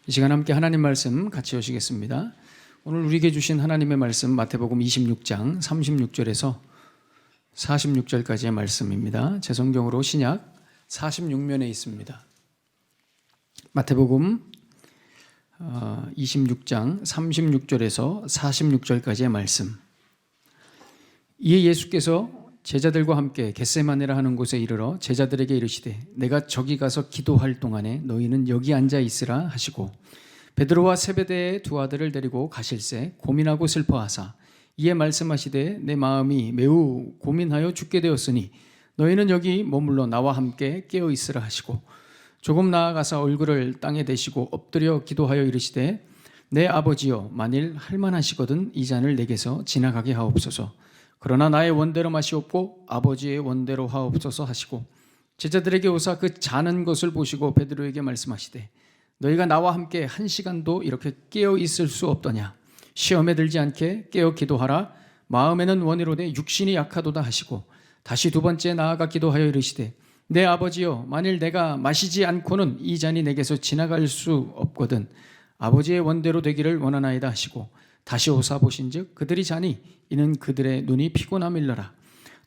이 시간 함께 하나님 말씀 같이 여시겠습니다. 오늘 우리에게 주신 하나님의 말씀 마태복음 26장 36절에서 46절까지의 말씀입니다. 제 성경으로 신약 46면에 있습니다. 마태복음 26장 36절에서 46절까지의 말씀. 이에 예수께서 제자들과 함께 겟세마네라 하는 곳에 이르러 제자들에게 이르시되 내가 저기 가서 기도할 동안에 너희는 여기 앉아 있으라 하시고 베드로와 세베대의 두 아들을 데리고 가실새 고민하고 슬퍼하사 이에 말씀하시되 내 마음이 매우 고민하여 죽게 되었으니 너희는 여기 머물러 나와 함께 깨어 있으라 하시고 조금 나아가서 얼굴을 땅에 대시고 엎드려 기도하여 이르시되 내 아버지여 만일 할만하시거든 이 잔을 내게서 지나가게 하옵소서. 그러나 나의 원대로 마시옵고 아버지의 원대로 하옵소서 하시고 제자들에게 오사 그 자는 것을 보시고 베드로에게 말씀하시되 너희가 나와 함께 한 시간도 이렇게 깨어 있을 수 없더냐. 시험에 들지 않게 깨어 기도하라. 마음에는 원이로되 육신이 약하도다 하시고 다시 두 번째 나아가 기도하여 이르시되 내 아버지여 만일 내가 마시지 않고는 이 잔이 내게서 지나갈 수 없거든 아버지의 원대로 되기를 원하나이다 하시고 다시 오사 보신즉 그들이 자니 이는 그들의 눈이 피곤함일러라.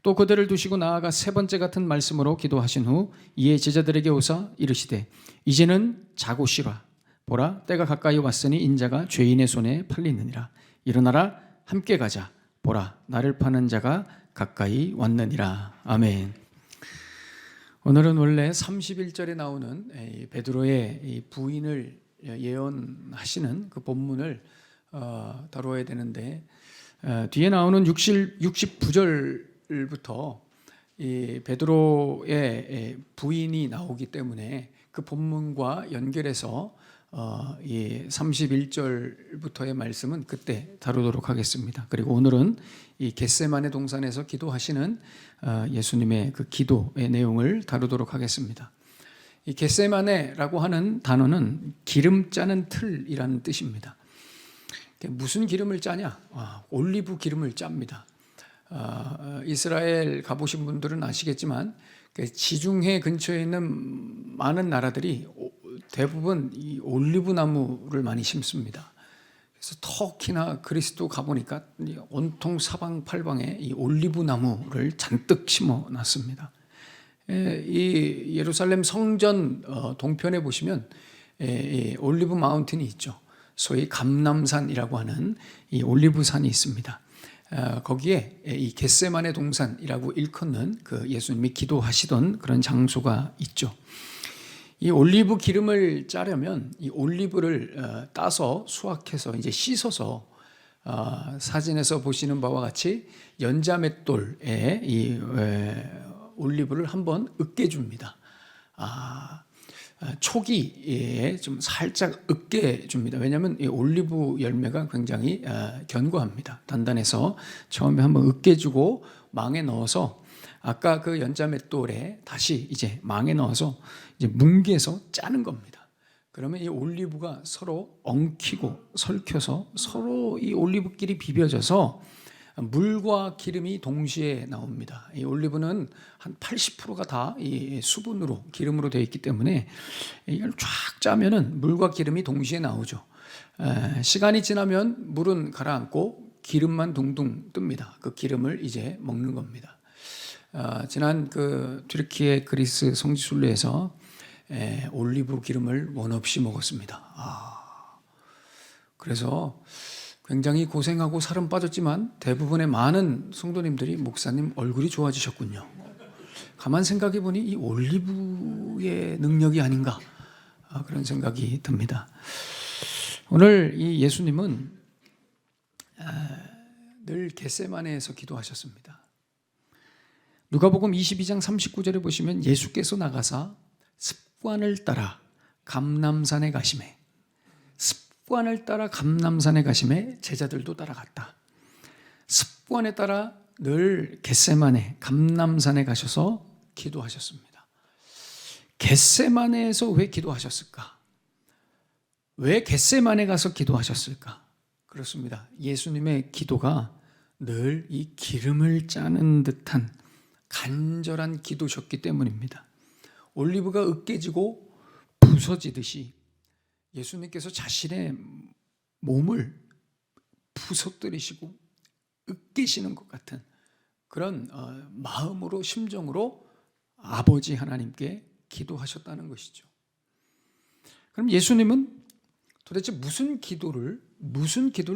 또 그들을 두시고 나아가 세 번째 같은 말씀으로 기도하신 후 이에 제자들에게 오사 이르시되 이제는 자고 쉬라. 보라 때가 가까이 왔으니 인자가 죄인의 손에 팔리느니라. 일어나라 함께 가자. 보라 나를 파는 자가 가까이 왔느니라. 아멘. 오늘은 원래 31절에 나오는 베드로의 부인을 예언하시는 그 본문을 다루어야 되는데 뒤에 나오는 69절부터 이 베드로의 부인이 나오기 때문에 그 본문과 연결해서 이 31절부터의 말씀은 그때 다루도록 하겠습니다. 그리고 오늘은 이 겟세마네 동산에서 기도하시는 예수님의 그 기도의 내용을 다루도록 하겠습니다. 이 겟세마네라고 하는 단어는 기름 짜는 틀이라는 뜻입니다. 무슨 기름을 짜냐? 올리브 기름을 짭니다. 이스라엘 가보신 분들은 아시겠지만 지중해 근처에 있는 많은 나라들이 대부분 이 올리브 나무를 많이 심습니다. 그래서 터키나 그리스도 가보니까 온통 사방팔방에 이 올리브 나무를 잔뜩 심어놨습니다. 이 예루살렘 성전 동편에 보시면 올리브 마운틴이 있죠. 소위 감람산이라고 하는 이 올리브산이 있습니다. 거기에 이 겟세마네 동산이라고 일컫는 그 예수님이 기도하시던 그런 장소가 있죠. 이 올리브 기름을 짜려면 이 올리브를 따서 수확해서 이제 씻어서 사진에서 보시는 바와 같이 연자맷돌에 이 올리브를 한번 으깨줍니다. 초기에 좀 살짝 으깨줍니다. 왜냐하면 이 올리브 열매가 굉장히 견고합니다. 단단해서 처음에 한번 으깨주고 망에 넣어서 아까 그 연자맷돌에 다시 이제 망에 넣어서 이제 뭉개서 짜는 겁니다. 그러면 이 올리브가 서로 엉키고 설켜서 서로 이 올리브끼리 비벼져서 물과 기름이 동시에 나옵니다. 이 올리브는 한 80%가 다 이 수분으로 기름으로 되어 있기 때문에 이걸 쫙 짜면은 물과 기름이 동시에 나오죠. 시간이 지나면 물은 가라앉고 기름만 둥둥 뜹니다. 그 기름을 이제 먹는 겁니다. 지난 그 튀르키예 그리스 성지순례에서 올리브 기름을 원 없이 먹었습니다. 그래서 굉장히 고생하고 살은 빠졌지만 대부분의 많은 성도님들이 목사님 얼굴이 좋아지셨군요. 가만 생각해 보니 이 올리브의 능력이 아닌가 그런 생각이 듭니다. 오늘 이 예수님은 늘 겟세마네에서 기도하셨습니다. 누가복음 22장 39절에 보시면 예수께서 나가사 습관을 따라 감람산에 가시매 습관을 따라 감람산에 가심에 제자들도 따라갔다. 습관에 따라 늘 겟세마네 감람산에 가셔서 기도하셨습니다. 겟세마네에서 왜 기도하셨을까? 왜 겟세마네 가서 기도하셨을까? 그렇습니다. 예수님의 기도가 늘 이 기름을 짜는 듯한 간절한 기도셨기 때문입니다. 올리브가 으깨지고 부서지듯이 예수님께서 자신의 몸을 부서뜨리시고 으깨시는 것 같은 그런 마음으로, 심정으로 아버지 하나님께 기도하셨다는 것이죠. 그럼 예수님은 도대체 무슨 기도를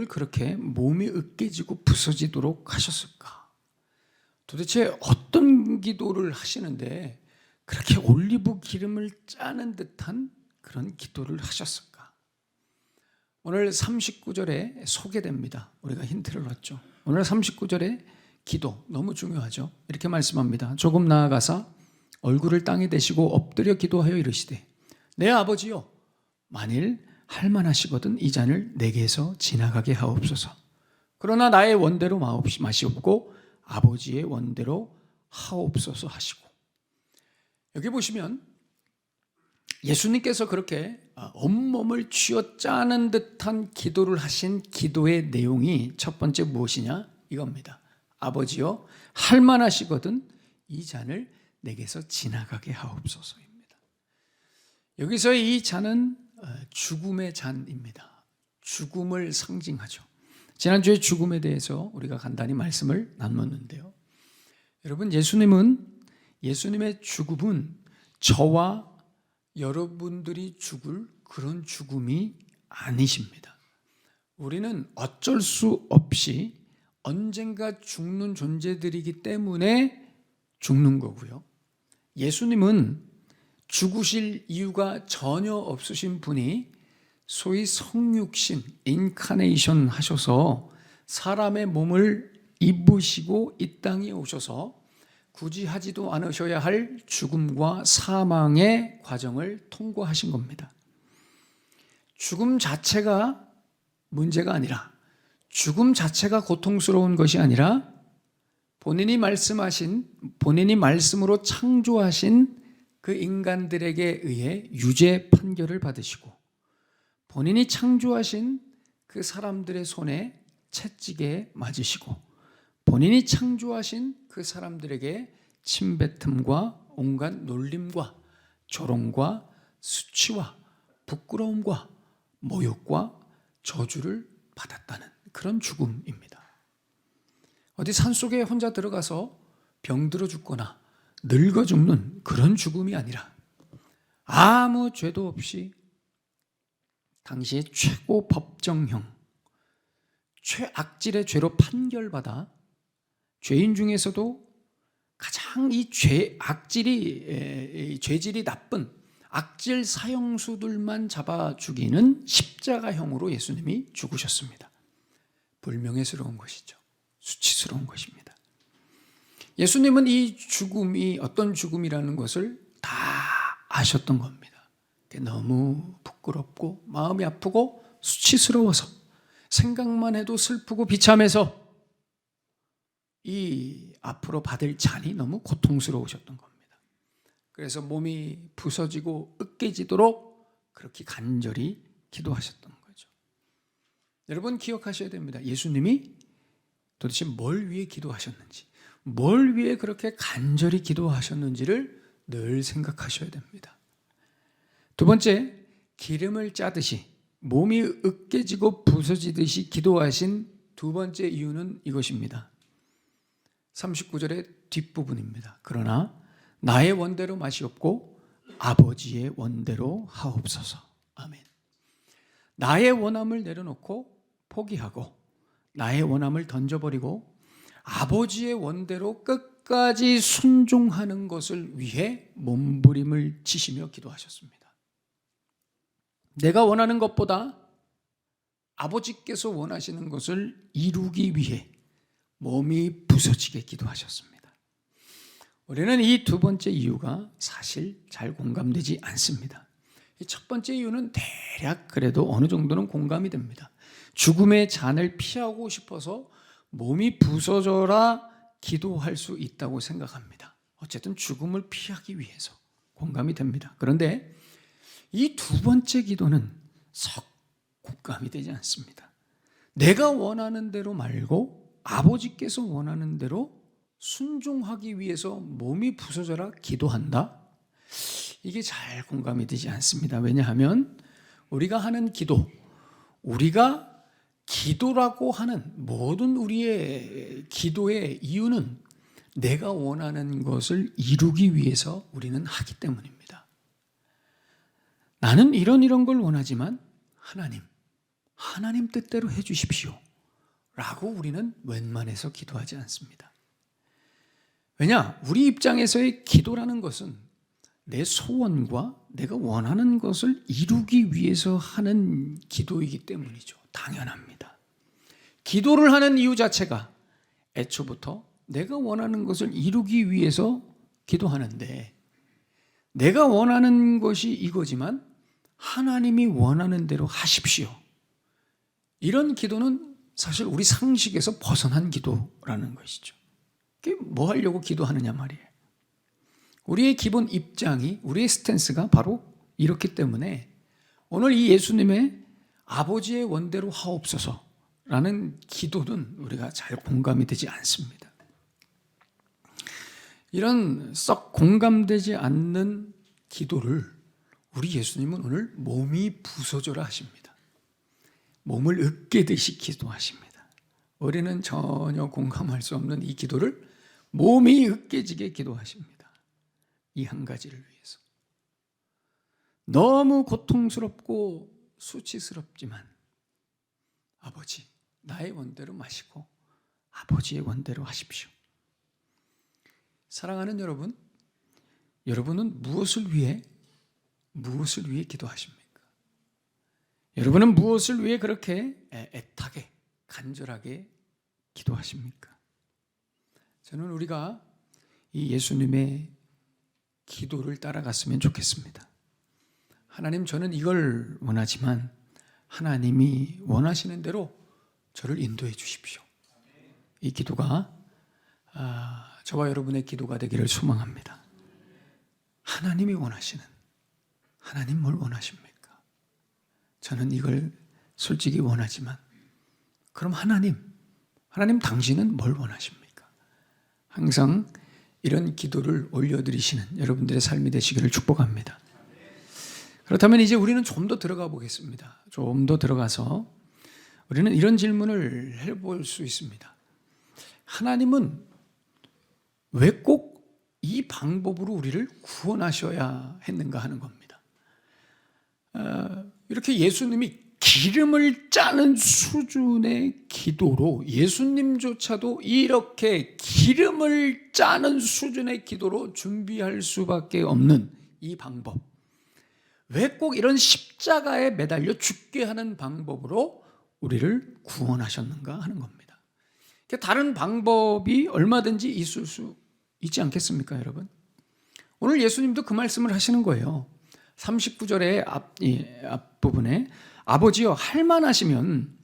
그렇게 몸이 으깨지고 부서지도록 하셨을까? 도대체 어떤 기도를 하시는데 그렇게 올리브 기름을 짜는 듯한 그런 기도를 하셨을까? 오늘 39절에 소개됩니다. 우리가 힌트를 얻죠. 오늘 39절에 기도 너무 중요하죠. 이렇게 말씀합니다. 조금 나아가사 얼굴을 땅에 대시고 엎드려 기도하여 이르시되 내 아버지여 만일 할만하시거든 이 잔을 내게서 지나가게 하옵소서. 그러나 나의 원대로 마시옵고 아버지의 원대로 하옵소서 하시고, 여기 보시면 예수님께서 그렇게 온몸을 쥐어 짜는 듯한 기도를 하신 기도의 내용이 첫 번째 무엇이냐? 이겁니다. 아버지여 할만하시거든 이 잔을 내게서 지나가게 하옵소서입니다. 여기서 이 잔은 죽음의 잔입니다. 죽음을 상징하죠. 지난주에 죽음에 대해서 우리가 간단히 말씀을 나눴는데요. 여러분, 예수님의 죽음은 저와 여러분들이 죽을 그런 죽음이 아니십니다. 우리는 어쩔 수 없이 언젠가 죽는 존재들이기 때문에 죽는 거고요. 예수님은 죽으실 이유가 전혀 없으신 분이 소위 성육신, 인카네이션 하셔서 사람의 몸을 입으시고 이 땅에 오셔서 굳이 하지도 않으셔야 할 죽음과 사망의 과정을 통과하신 겁니다. 죽음 자체가 문제가 아니라, 죽음 자체가 고통스러운 것이 아니라 본인이 말씀으로 창조하신 그 인간들에게 의해 유죄 판결을 받으시고 본인이 창조하신 그 사람들의 손에 채찍에 맞으시고 본인이 창조하신 그 사람들에게 침뱉음과 온갖 놀림과 조롱과 수치와 부끄러움과 모욕과 저주를 받았다는 그런 죽음입니다. 어디 산속에 혼자 들어가서 병들어 죽거나 늙어 죽는 그런 죽음이 아니라 아무 죄도 없이 당시의 최고 법정형, 최악질의 죄로 판결받아 죄인 중에서도 가장 이 죄질이 나쁜 악질 사형수들만 잡아 죽이는 십자가형으로 예수님이 죽으셨습니다. 불명예스러운 것이죠. 수치스러운 것입니다. 예수님은 이 죽음이 어떤 죽음이라는 것을 다 아셨던 겁니다. 너무 부끄럽고 마음이 아프고 수치스러워서 생각만 해도 슬프고 비참해서 이 앞으로 받을 잔이 너무 고통스러우셨던 겁니다. 그래서 몸이 부서지고 으깨지도록 그렇게 간절히 기도하셨던 거죠. 여러분 기억하셔야 됩니다. 예수님이 도대체 뭘 위해 기도하셨는지, 뭘 위해 그렇게 간절히 기도하셨는지를 늘 생각하셔야 됩니다. 두 번째, 기름을 짜듯이 몸이 으깨지고 부서지듯이 기도하신 두 번째 이유는 이것입니다. 39절의 뒷부분입니다. 그러나 나의 원대로 마시옵고 아버지의 원대로 하옵소서. 아멘. 나의 원함을 내려놓고 포기하고 나의 원함을 던져버리고 아버지의 원대로 끝까지 순종하는 것을 위해 몸부림을 치시며 기도하셨습니다. 내가 원하는 것보다 아버지께서 원하시는 것을 이루기 위해 몸이 부서지게 기도하셨습니다. 우리는 이 두 번째 이유가 사실 잘 공감되지 않습니다. 이 첫 번째 이유는 대략 그래도 어느 정도는 공감이 됩니다. 죽음의 잔을 피하고 싶어서 몸이 부서져라 기도할 수 있다고 생각합니다. 어쨌든 죽음을 피하기 위해서 공감이 됩니다. 그런데 이 두 번째 기도는 썩 공감이 되지 않습니다. 내가 원하는 대로 말고 아버지께서 원하는 대로 순종하기 위해서 몸이 부서져라 기도한다? 이게 잘 공감이 되지 않습니다. 왜냐하면 우리가 하는 기도, 우리가 기도라고 하는 모든 우리의 기도의 이유는 내가 원하는 것을 이루기 위해서 우리는 하기 때문입니다. 나는 이런 걸 원하지만 하나님 뜻대로 해 주십시오 라고 우리는 웬만해서 기도하지 않습니다. 왜냐? 우리 입장에서의 기도라는 것은 내 소원과 내가 원하는 것을 이루기 위해서 하는 기도이기 때문이죠. 당연합니다. 기도를 하는 이유 자체가 애초부터 내가 원하는 것을 이루기 위해서 기도하는데, 내가 원하는 것이 이거지만 하나님이 원하는 대로 하십시오. 이런 기도는 사실 우리 상식에서 벗어난 기도라는 것이죠. 뭐 하려고 기도하느냐 말이에요. 우리의 기본 입장이, 우리의 스탠스가 바로 이렇기 때문에 오늘 이 예수님의 아버지의 원대로 하옵소서라는 기도는 우리가 잘 공감이 되지 않습니다. 이런 썩 공감되지 않는 기도를 우리 예수님은 오늘 몸이 부서져라 하십니다. 몸을 으깨듯이 기도하십니다. 우리는 전혀 공감할 수 없는 이 기도를 몸이 으깨지게 기도하십니다. 이 한 가지를 위해서. 너무 고통스럽고 수치스럽지만 아버지, 나의 원대로 마시고 아버지의 원대로 하십시오. 사랑하는 여러분, 여러분은 무엇을 위해 기도하십니까? 여러분은 무엇을 위해 그렇게 애타게, 간절하게 기도하십니까? 저는 우리가 이 예수님의 기도를 따라갔으면 좋겠습니다. 하나님, 저는 이걸 원하지만 하나님이 원하시는 대로 저를 인도해 주십시오. 이 기도가 저와 여러분의 기도가 되기를 소망합니다. 하나님이 원하시는, 하나님 뭘 원하십니까? 저는 이걸 솔직히 원하지만, 그럼 하나님 당신은 뭘 원하십니까? 항상 이런 기도를 올려드리시는 여러분들의 삶이 되시기를 축복합니다. 그렇다면 이제 우리는 좀 더 들어가 보겠습니다. 좀 더 들어가서 우리는 이런 질문을 해볼 수 있습니다. 하나님은 왜 꼭 이 방법으로 우리를 구원하셔야 했는가 하는 겁니다. 이렇게 예수님이 기름을 짜는 수준의 기도로, 예수님조차도 이렇게 기름을 짜는 수준의 기도로 준비할 수밖에 없는 이 방법, 왜 꼭 이런 십자가에 매달려 죽게 하는 방법으로 우리를 구원하셨는가 하는 겁니다. 다른 방법이 얼마든지 있을 수 있지 않겠습니까, 여러분? 오늘 예수님도 그 말씀을 하시는 거예요. 39절의 앞부분에 아버지여, 할만하시면,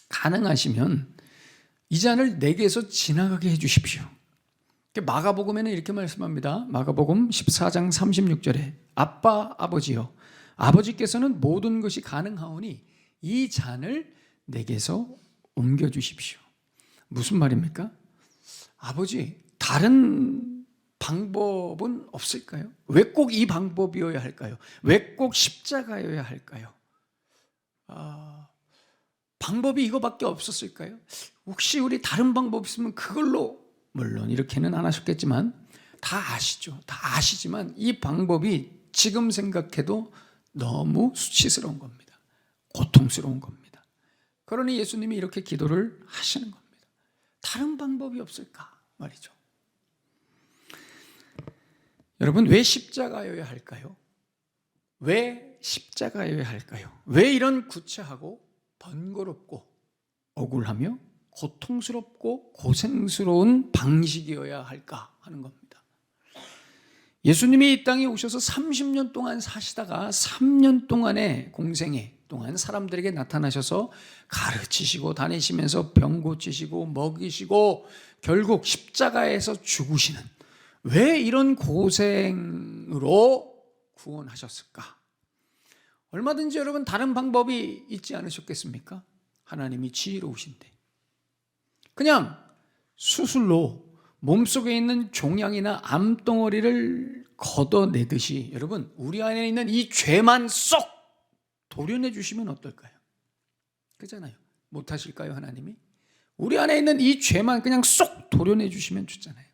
가능하시면 이 잔을 내게서 지나가게 해주십시오. 마가복음에는 이렇게 말씀합니다. 마가복음 14장 36절에 아빠, 아버지여, 아버지께서는 모든 것이 가능하오니 이 잔을 내게서 옮겨주십시오. 무슨 말입니까? 아버지, 다른 방법은 없을까요? 왜 꼭 이 방법이어야 할까요? 왜 꼭 십자가여야 할까요? 방법이 이거밖에 없었을까요? 혹시 우리 다른 방법 있으면 그걸로, 물론 이렇게는 안 하셨겠지만 다 아시죠. 다 아시지만 이 방법이 지금 생각해도 너무 수치스러운 겁니다. 고통스러운 겁니다. 그러니 예수님이 이렇게 기도를 하시는 겁니다. 다른 방법이 없을까 말이죠. 여러분, 왜 십자가여야 할까요? 왜 십자가여야 할까요? 왜 이런 구차하고 번거롭고 억울하며 고통스럽고 고생스러운 방식이어야 할까 하는 겁니다. 예수님이 이 땅에 오셔서 30년 동안 사시다가 3년 동안의 공생애 동안 사람들에게 나타나셔서 가르치시고 다니시면서 병 고치시고 먹이시고 결국 십자가에서 죽으시는, 왜 이런 고생으로 구원하셨을까? 얼마든지 여러분 다른 방법이 있지 않으셨겠습니까? 하나님이 지혜로우신데 그냥 수술로 몸속에 있는 종양이나 암덩어리를 걷어내듯이 여러분 우리 안에 있는 이 죄만 쏙 도려내 주시면 어떨까요? 그잖아요. 못하실까요, 하나님이? 우리 안에 있는 이 죄만 그냥 쏙 도려내 주시면 좋잖아요.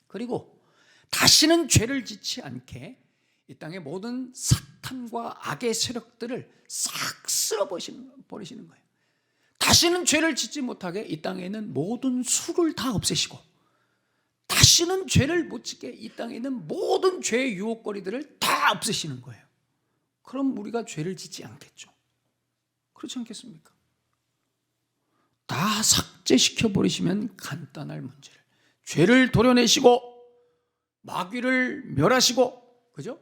그리고 다시는 죄를 짓지 않게 이 땅의 모든 사탄과 악의 세력들을 싹 쓸어버리시는 거예요. 다시는 죄를 짓지 못하게 이 땅에 있는 모든 수를 다 없애시고, 다시는 죄를 못 짓게 이 땅에 있는 모든 죄의 유혹거리들을 다 없애시는 거예요. 그럼 우리가 죄를 짓지 않겠죠. 그렇지 않겠습니까? 다 삭제시켜 버리시면 간단할 문제를, 죄를 도려내시고 마귀를 멸하시고, 그죠?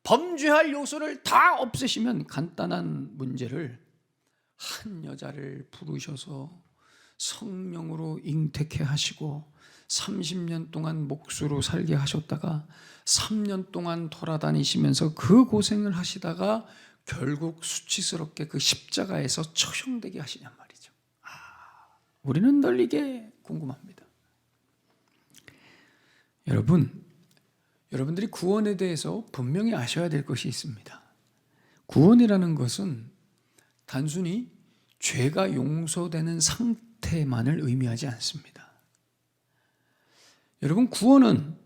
범죄할 요소를 다 없애시면 간단한 문제를 한 여자를 부르셔서 성령으로 잉태케 하시고 30년 동안 목수로 살게 하셨다가 3년 동안 돌아다니시면서 그 고생을 하시다가 결국 수치스럽게 그 십자가에서 처형되게 하시냔 말이죠. 우리는 늘 이게 궁금합니다. 여러분들이 구원에 대해서 분명히 아셔야 될 것이 있습니다. 구원이라는 것은 단순히 죄가 용서되는 상태만을 의미하지 않습니다. 여러분, 구원은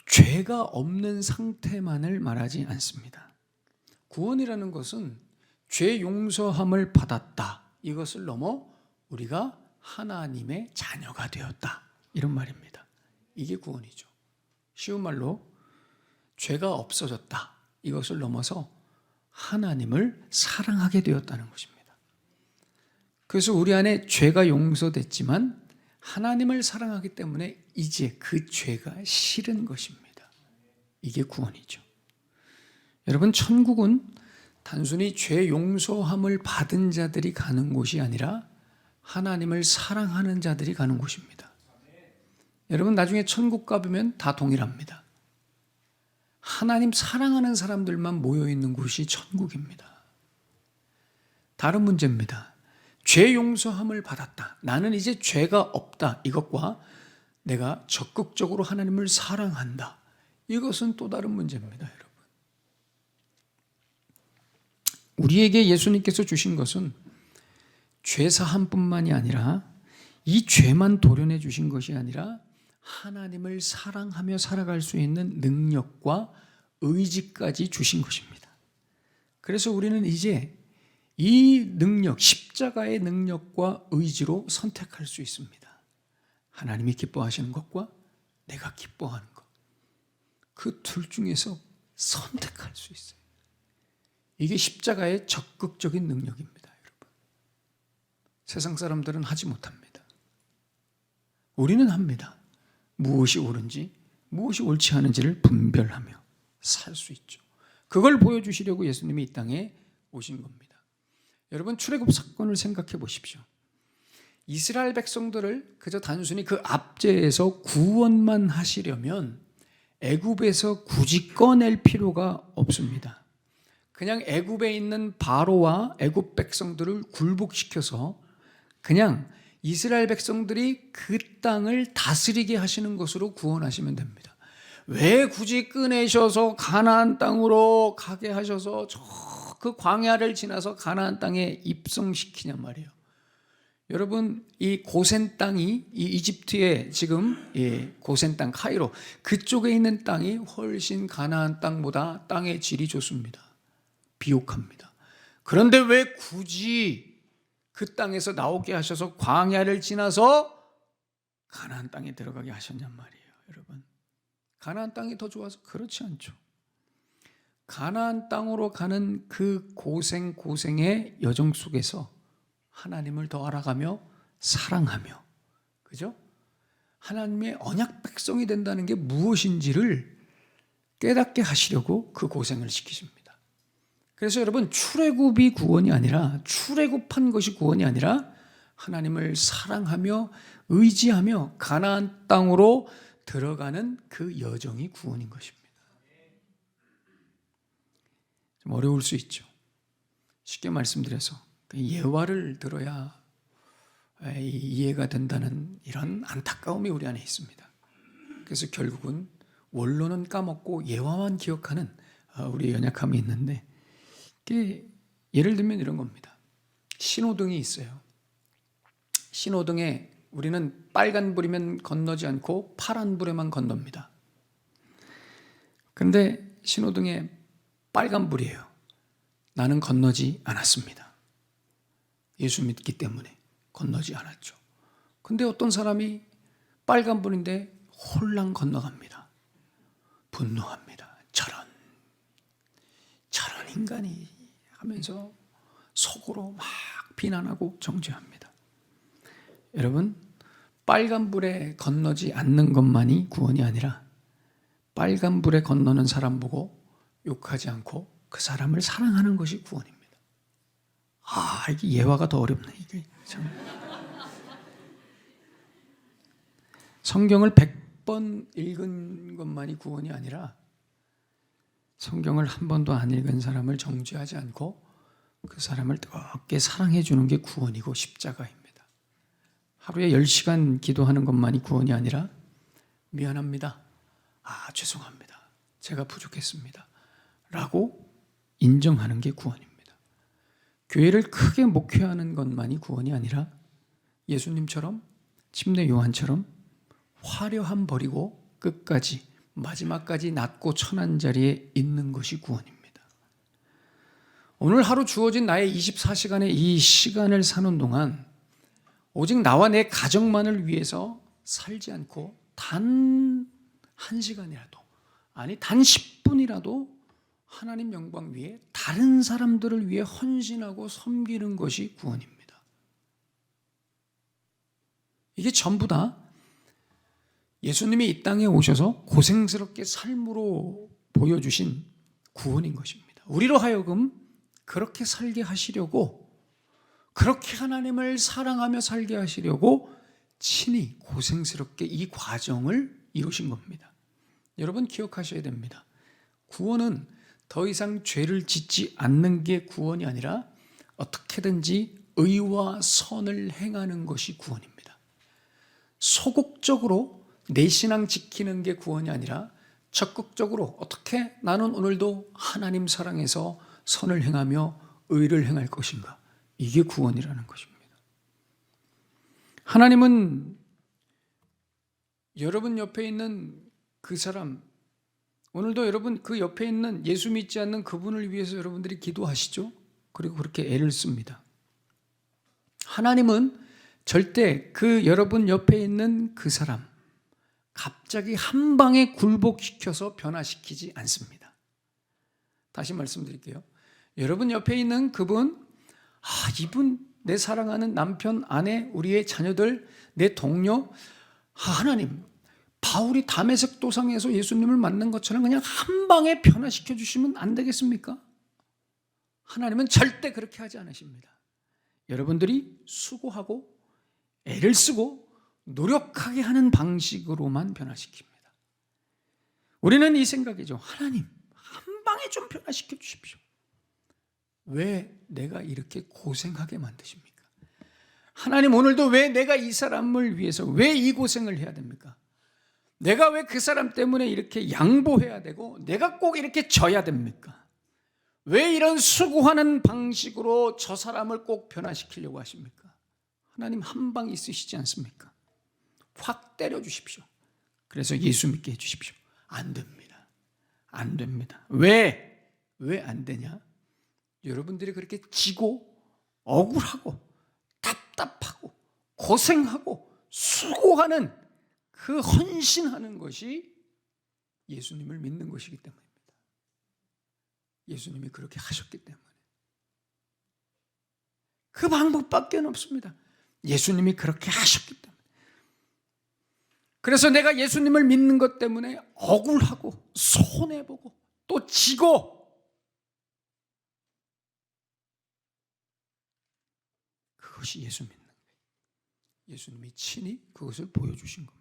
죄가 없는 상태만을 말하지 않습니다. 구원이라는 것은 죄 용서함을 받았다, 이것을 넘어 우리가 하나님의 자녀가 되었다, 이런 말입니다. 이게 구원이죠. 쉬운 말로 죄가 없어졌다, 이것을 넘어서 하나님을 사랑하게 되었다는 것입니다. 그래서 우리 안에 죄가 용서됐지만 하나님을 사랑하기 때문에 이제 그 죄가 싫은 것입니다. 이게 구원이죠. 여러분, 천국은 단순히 죄 용서함을 받은 자들이 가는 곳이 아니라 하나님을 사랑하는 자들이 가는 곳입니다. 여러분, 나중에 천국 가보면 다 동일합니다. 하나님 사랑하는 사람들만 모여있는 곳이 천국입니다. 다른 문제입니다. 죄 용서함을 받았다, 나는 이제 죄가 없다, 이것과 내가 적극적으로 하나님을 사랑한다, 이것은 또 다른 문제입니다. 여러분, 우리에게 예수님께서 주신 것은 죄사함뿐만이 아니라 이 죄만 도려내 주신 것이 아니라 하나님을 사랑하며 살아갈 수 있는 능력과 의지까지 주신 것입니다. 그래서 우리는 이제 이 능력, 십자가의 능력과 의지로 선택할 수 있습니다. 하나님이 기뻐하시는 것과 내가 기뻐하는 것, 그 둘 중에서 선택할 수 있어요. 이게 십자가의 적극적인 능력입니다. 여러분, 세상 사람들은 하지 못합니다. 우리는 합니다. 무엇이 옳은지 무엇이 옳지 않은지를 분별하며 살 수 있죠. 그걸 보여주시려고 예수님이 이 땅에 오신 겁니다. 여러분, 출애굽 사건을 생각해 보십시오. 이스라엘 백성들을 그저 단순히 그 압제에서 구원만 하시려면 애굽에서 굳이 꺼낼 필요가 없습니다. 그냥 애굽에 있는 바로와 애굽 백성들을 굴복시켜서 그냥 이스라엘 백성들이 그 땅을 다스리게 하시는 것으로 구원하시면 됩니다. 왜 굳이 꺼내셔서 가나안 땅으로 가게 하셔서 그 광야를 지나서 가나안 땅에 입성시키냔 말이에요. 여러분, 이 고센 땅이 이 이집트의 지금 고센 땅 카이로 그쪽에 있는 땅이 훨씬 가나안 땅보다 땅의 질이 좋습니다. 비옥합니다. 그런데 왜 굳이 그 땅에서 나오게 하셔서 광야를 지나서 가나안 땅에 들어가게 하셨냔 말이에요. 여러분, 가나안 땅이 더 좋아서? 그렇지 않죠. 가나안 땅으로 가는 그 고생의 여정 속에서 하나님을 더 알아가며 사랑하며, 그죠? 하나님의 언약 백성이 된다는 게 무엇인지를 깨닫게 하시려고 그 고생을 시키십니다. 그래서 여러분, 출애굽이 구원이 아니라, 출애굽한 것이 구원이 아니라 하나님을 사랑하며 의지하며 가나안 땅으로 들어가는 그 여정이 구원인 것입니다. 좀 어려울 수 있죠. 쉽게 말씀드려서 예화를 들어야 이해가 된다는 이런 안타까움이 우리 안에 있습니다. 그래서 결국은 원론은 까먹고 예화만 기억하는 우리의 연약함이 있는데, 예를 들면 이런 겁니다. 신호등이 있어요. 신호등에 우리는 빨간불이면 건너지 않고 파란불에만 건넙니다. 그런데 신호등에 빨간불이에요. 나는 건너지 않았습니다. 예수 믿기 때문에 건너지 않았죠. 근데 어떤 사람이 빨간불인데 홀랑 건너갑니다. 분노합니다. 저런 인간이 하면서 속으로 막 비난하고 정죄합니다. 여러분, 빨간불에 건너지 않는 것만이 구원이 아니라 빨간불에 건너는 사람 보고 욕하지 않고 그 사람을 사랑하는 것이 구원입니다. 이게 예화가 더 어렵네. 이게 참. 성경을 100번 읽은 것만이 구원이 아니라 성경을 한 번도 안 읽은 사람을 정죄하지 않고 그 사람을 뜨겁게 사랑해 주는 게 구원이고 십자가입니다. 하루에 10시간 기도하는 것만이 구원이 아니라 미안합니다. 죄송합니다. 제가 부족했습니다. 라고 인정하는 게 구원입니다. 교회를 크게 목회하는 것만이 구원이 아니라 예수님처럼 침례 요한처럼 화려함 버리고 끝까지 마지막까지 낮고 천한 자리에 있는 것이 구원입니다. 오늘 하루 주어진 나의 24시간의 이 시간을 사는 동안 오직 나와 내 가정만을 위해서 살지 않고 단 1시간이라도 단 10분이라도 하나님 영광 위에 다른 사람들을 위해 헌신하고 섬기는 것이 구원입니다. 이게 전부 다 예수님이 이 땅에 오셔서 고생스럽게 삶으로 보여주신 구원인 것입니다. 우리로 하여금 그렇게 살게 하시려고, 그렇게 하나님을 사랑하며 살게 하시려고 친히 고생스럽게 이 과정을 이루신 겁니다. 여러분 기억하셔야 됩니다. 구원은 더 이상 죄를 짓지 않는 게 구원이 아니라 어떻게든지 의와 선을 행하는 것이 구원입니다. 소극적으로 내 신앙 지키는 게 구원이 아니라 적극적으로 어떻게 나는 오늘도 하나님 사랑해서 선을 행하며 의를 행할 것인가, 이게 구원이라는 것입니다. 하나님은 여러분 옆에 있는 그 사람, 오늘도 여러분 그 옆에 있는 예수 믿지 않는 그분을 위해서 여러분들이 기도하시죠? 그리고 그렇게 애를 씁니다. 하나님은 절대 그 여러분 옆에 있는 그 사람 갑자기 한 방에 굴복시켜서 변화시키지 않습니다. 다시 말씀드릴게요. 여러분 옆에 있는 그분, 이분 내 사랑하는 남편, 아내, 우리의 자녀들, 내 동료, 하나님, 바울이 다메섹 도상에서 예수님을 만난 것처럼 그냥 한 방에 변화시켜 주시면 안 되겠습니까? 하나님은 절대 그렇게 하지 않으십니다. 여러분들이 수고하고 애를 쓰고 노력하게 하는 방식으로만 변화시킵니다. 우리는 이 생각이죠. 하나님, 한 방에 좀 변화시켜 주십시오. 왜 내가 이렇게 고생하게 만드십니까? 하나님, 오늘도 왜 내가 이 사람을 위해서 왜 이 고생을 해야 됩니까? 내가 왜 그 사람 때문에 이렇게 양보해야 되고 내가 꼭 이렇게 져야 됩니까? 왜 이런 수고하는 방식으로 저 사람을 꼭 변화시키려고 하십니까? 하나님 한 방 있으시지 않습니까? 확 때려 주십시오. 그래서 예수 믿게 해 주십시오. 안 됩니다. 안 됩니다. 왜 안 되냐? 여러분들이 그렇게 지고 억울하고 답답하고 고생하고 수고하는 그 헌신하는 것이 예수님을 믿는 것이기 때문입니다. 예수님이 그렇게 하셨기 때문에. 그 방법밖에 없습니다. 예수님이 그렇게 하셨기 때문에. 그래서 내가 예수님을 믿는 것 때문에 억울하고 손해보고 또 지고, 그것이 예수 믿는 거예요. 예수님이 친히 그것을 보여주신 겁니다.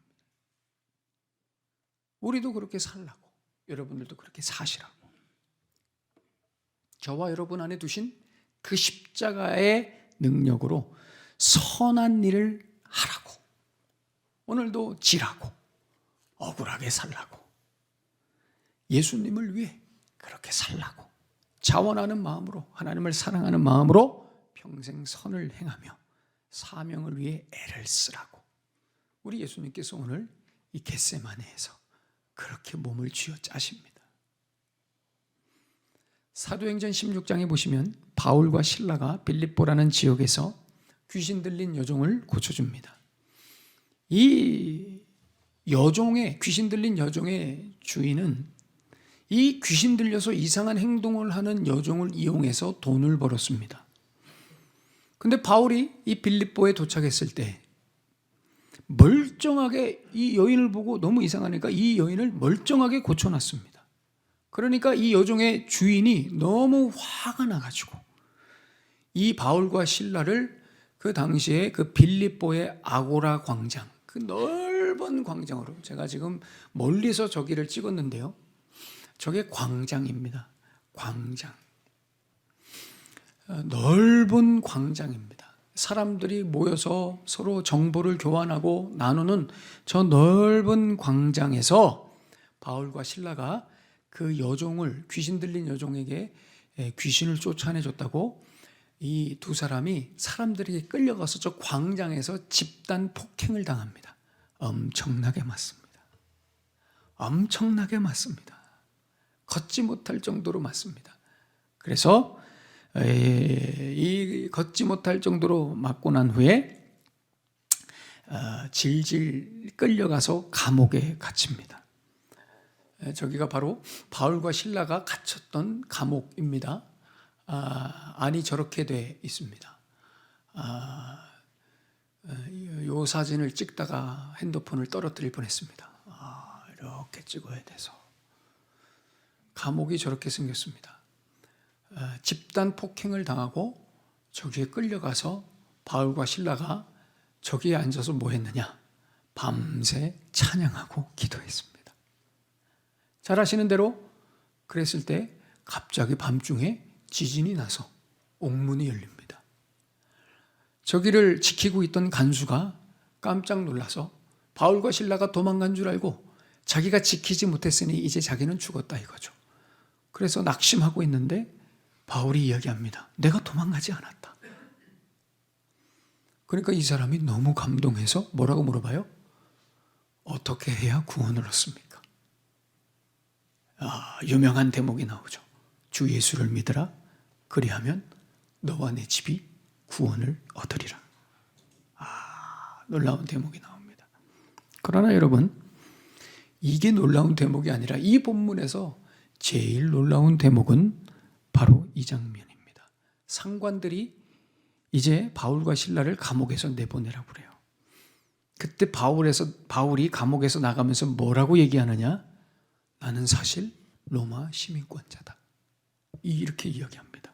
우리도 그렇게 살라고, 여러분들도 그렇게 사시라고, 저와 여러분 안에 두신 그 십자가의 능력으로 선한 일을 하라고, 오늘도 지라고, 억울하게 살라고, 예수님을 위해 그렇게 살라고 자원하는 마음으로, 하나님을 사랑하는 마음으로 평생 선을 행하며 사명을 위해 애를 쓰라고 우리 예수님께서 오늘 이 겟세마네에서 그렇게 몸을 쥐어 짜십니다. 사도행전 16장에 보시면 바울과 실라가 빌립보라는 지역에서 귀신 들린 여종을 고쳐줍니다. 이 여종의, 귀신 들린 여종의 주인은 이 귀신 들려서 이상한 행동을 하는 여종을 이용해서 돈을 벌었습니다. 근데 바울이 이 빌립보에 도착했을 때 멀쩡하게 이 여인을 보고 너무 이상하니까 이 여인을 멀쩡하게 고쳐놨습니다. 그러니까 이 여종의 주인이 너무 화가 나가지고 이 바울과 실라를 그 당시에 그 빌립보의 아고라 광장, 그 넓은 광장으로, 제가 지금 멀리서 저기를 찍었는데요, 저게 광장입니다. 광장. 넓은 광장입니다. 사람들이 모여서 서로 정보를 교환하고 나누는 저 넓은 광장에서 바울과 실라가 그 여종을, 귀신 들린 여종에게 귀신을 쫓아내줬다고 이 두 사람이 사람들에게 끌려가서 저 광장에서 집단 폭행을 당합니다. 엄청나게 맞습니다. 엄청나게 맞습니다. 걷지 못할 정도로 맞습니다. 그래서 이 걷지 못할 정도로 맞고 난 후에 질질 끌려가서 감옥에 갇힙니다. 저기가 바로 바울과 실라가 갇혔던 감옥입니다. 안이 저렇게 돼 있습니다. 이 사진을 찍다가 핸드폰을 떨어뜨릴 뻔했습니다. 이렇게 찍어야 돼서. 감옥이 저렇게 생겼습니다. 집단 폭행을 당하고 저기에 끌려가서 바울과 실라가 저기에 앉아서 뭐 했느냐? 밤새 찬양하고 기도했습니다. 잘 아시는 대로 그랬을 때 갑자기 밤중에 지진이 나서 옥문이 열립니다. 저기를 지키고 있던 간수가 깜짝 놀라서 바울과 실라가 도망간 줄 알고 자기가 지키지 못했으니 이제 자기는 죽었다 이거죠. 그래서 낙심하고 있는데 바울이 이야기합니다. 내가 도망가지 않았다. 그러니까 이 사람이 너무 감동해서 뭐라고 물어봐요? 어떻게 해야 구원을 얻습니까? 유명한 대목이 나오죠. 주 예수를 믿으라. 그리하면 너와 내 집이 구원을 얻으리라. 놀라운 대목이 나옵니다. 그러나 여러분, 이게 놀라운 대목이 아니라 이 본문에서 제일 놀라운 대목은 바로 이 장면입니다. 상관들이 이제 바울과 실라를 감옥에서 내보내라고 그래요. 그때 바울이 감옥에서 나가면서 뭐라고 얘기하느냐? 나는 사실 로마 시민권자다. 이렇게 이야기합니다.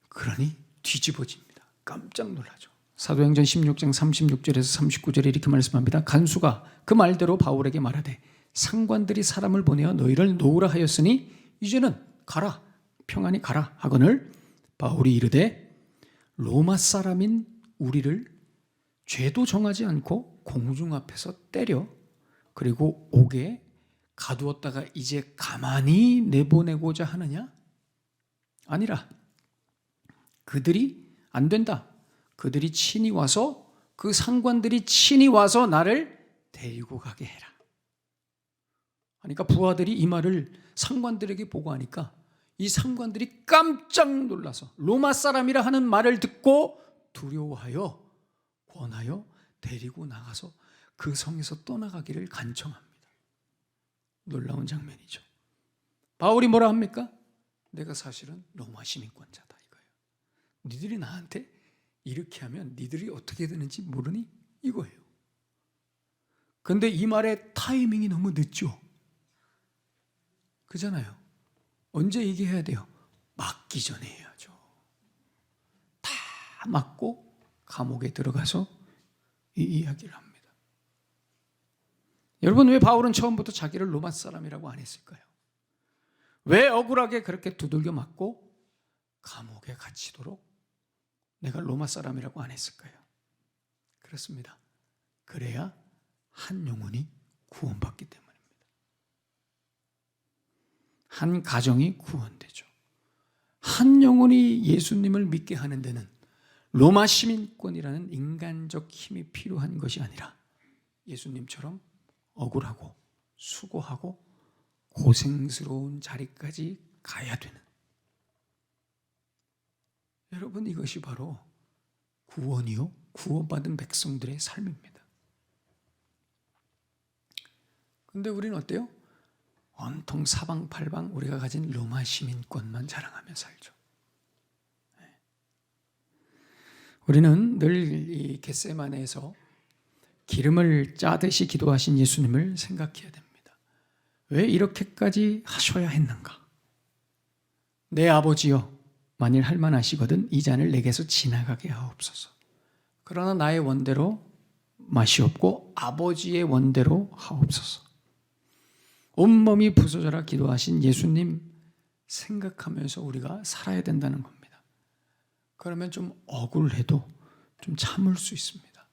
그러니 뒤집어집니다. 깜짝 놀라죠. 사도행전 16장 36절에서 39절에 이렇게 말씀합니다. 간수가 그 말대로 바울에게 말하되 상관들이 사람을 보내어 너희를 놓으라 하였으니 이제는 가라, 평안히 가라 하거늘 바울이 이르되 로마 사람인 우리를 죄도 정하지 않고 공중 앞에서 때려 그리고 옥에 가두었다가 이제 가만히 내보내고자 하느냐? 아니라 그들이 안 된다. 그들이 친히 와서, 그 상관들이 친히 와서 나를 데리고 가게 해라. 그러니까 부하들이 이 말을 상관들에게 보고하니까 이 상관들이 깜짝 놀라서 로마 사람이라 하는 말을 듣고 두려워하여 권하여 데리고 나가서 그 성에서 떠나가기를 간청합니다. 놀라운 장면이죠. 바울이 뭐라 합니까? 내가 사실은 로마 시민권자다 이거예요. 니들이 나한테 이렇게 하면 니들이 어떻게 되는지 모르니? 이거예요. 근데 이 말의 타이밍이 너무 늦죠. 그잖아요. 언제 얘기해야 돼요? 맞기 전에 해야죠. 다 맞고 감옥에 들어가서 이 이야기를 합니다. 여러분, 왜 바울은 처음부터 자기를 로마 사람이라고 안 했을까요? 왜 억울하게 그렇게 두들겨 맞고 감옥에 갇히도록 내가 로마 사람이라고 안 했을까요? 그렇습니다. 그래야 한 영혼이 구원받기 때문입니다. 한 가정이 구원되죠. 한 영혼이 예수님을 믿게 하는 데는 로마 시민권이라는 인간적 힘이 필요한 것이 아니라 예수님처럼 억울하고 수고하고 고생스러운 자리까지 가야 되는, 여러분, 이것이 바로 구원이요, 구원받은 백성들의 삶입니다. 근데 우리는 어때요? 온통 사방팔방 우리가 가진 로마 시민권만 자랑하며 살죠. 우리는 늘 이 겟세마네에서 기름을 짜듯이 기도하신 예수님을 생각해야 됩니다. 왜 이렇게까지 하셔야 했는가? 내 아버지여, 만일 할만하시거든 이 잔을 내게서 지나가게 하옵소서. 그러나 나의 원대로 마시옵고 아버지의 원대로 하옵소서. 온몸이 부서져라 기도하신 예수님 생각하면서 우리가 살아야 된다는 겁니다. 그러면 좀 억울해도 좀 참을 수 있습니다.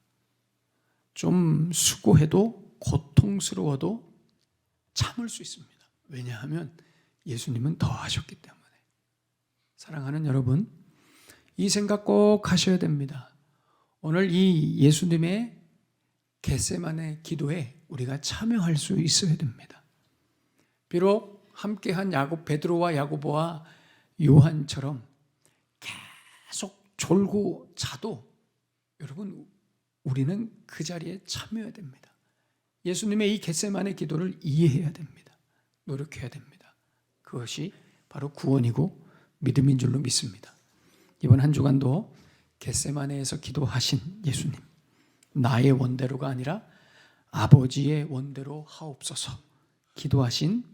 좀 수고해도, 고통스러워도 참을 수 있습니다. 왜냐하면 예수님은 더 하셨기 때문에. 사랑하는 여러분, 이 생각 꼭 하셔야 됩니다. 오늘 이 예수님의 겟세마네 기도에 우리가 참여할 수 있어야 됩니다. 비록 함께한 베드로와 야고보와 요한처럼 계속 졸고 자도 여러분, 우리는 그 자리에 참여해야 됩니다. 예수님의 이 겟세마네 기도를 이해해야 됩니다. 노력해야 됩니다. 그것이 바로 구원이고 믿음인 줄로 믿습니다. 이번 한 주간도 겟세마네에서 기도하신 예수님, 나의 원대로가 아니라 아버지의 원대로 하옵소서 기도하신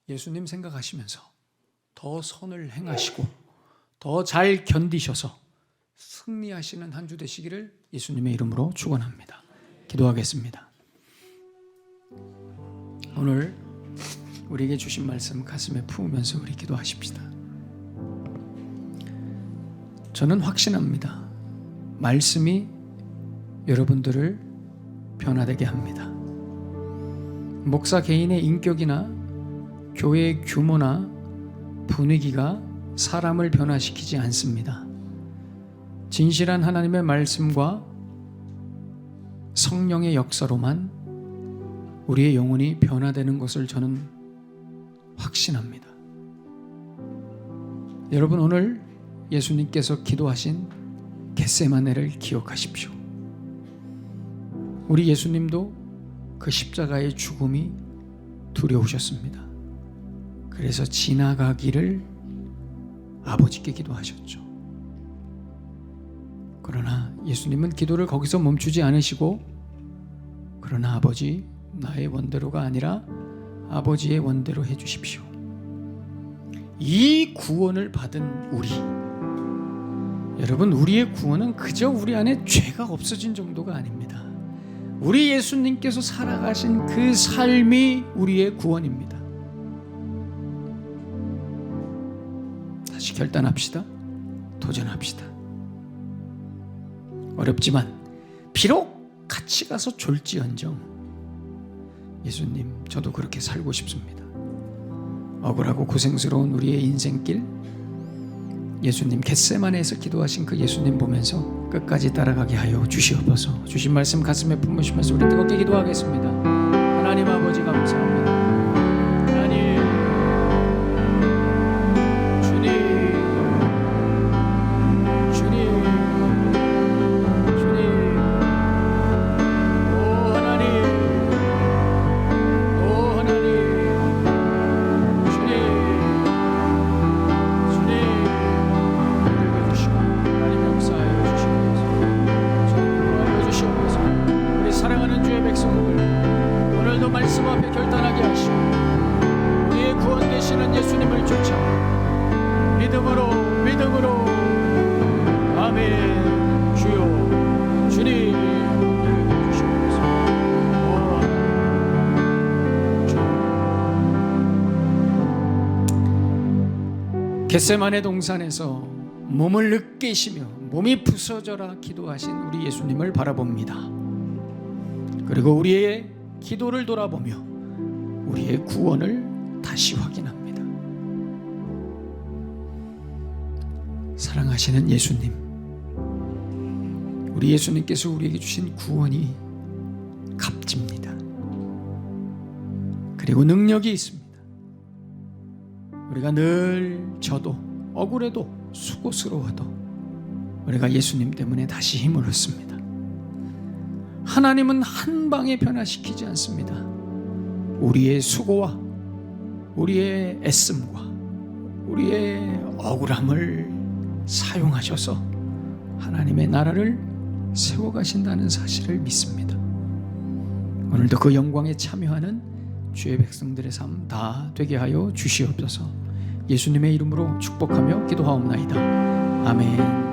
예수님 생각하시면서 더 선을 행하시고 더 잘 견디셔서 승리하시는 한 주 되시기를 예수님의 이름으로 축원합니다. 기도하겠습니다. 오늘 우리에게 주신 말씀 가슴에 품으면서 우리 기도하십시다. 저는 확신합니다. 말씀이 여러분들을 변화되게 합니다. 목사 개인의 인격이나 교회의 규모나 분위기가 사람을 변화시키지 않습니다. 진실한 하나님의 말씀과 성령의 역사로만 우리의 영혼이 변화되는 것을 저는 확신합니다. 여러분, 오늘 예수님께서 기도하신 겟세마네를 기억하십시오. 우리 예수님도 그 십자가의 죽음이 두려우셨습니다. 그래서 지나가기를 아버지께 기도하셨죠. 그러나 예수님은 기도를 거기서 멈추지 않으시고, 그러나 아버지, 나의 원대로가 아니라 아버지의 원대로 해주십시오. 이 구원을 받은 우리, 여러분, 우리의 구원은 그저 우리 안에 죄가 없어진 정도가 아닙니다. 우리 예수님께서 살아가신 그 삶이 우리의 구원입니다. 다시 결단합시다. 도전합시다. 어렵지만 비록 같이 가서 졸지언정 예수님, 저도 그렇게 살고 싶습니다. 억울하고 고생스러운 우리의 인생길, 예수님 겟세마네에서 기도하신 그 예수님 보면서 끝까지 따라가게 하여 주시옵소서. 주신 말씀 가슴에 품으시면서 우리 뜨겁게 기도하겠습니다. 하나님 아버지, 감사합니다. 하나님, 말씀 앞에 결단하게 하시고 우리의 구원 되시는 예수님을 쫓아 믿음으로 아멘. 주여, 주님 주시옵소서. 겟세마네 동산에서 몸을 으깨시며 몸이 부서져라 기도하신 우리 예수님을 바라봅니다. 그리고 우리의 기도를 돌아보며 우리의 구원을 다시 확인합니다. 사랑하시는 예수님, 우리 예수님께서 우리에게 주신 구원이 값집니다. 그리고 능력이 있습니다. 우리가 늘 져도 억울해도 수고스러워도 우리가 예수님 때문에 다시 힘을 얻습니다. 하나님은 한 방에 변화시키지 않습니다. 우리의 수고와 우리의 애씀과 우리의 억울함을 사용하셔서 하나님의 나라를 세워가신다는 사실을 믿습니다. 오늘도 그 영광에 참여하는 주의 백성들의 삶 다 되게 하여 주시옵소서. 예수님의 이름으로 축복하며 기도하옵나이다. 아멘.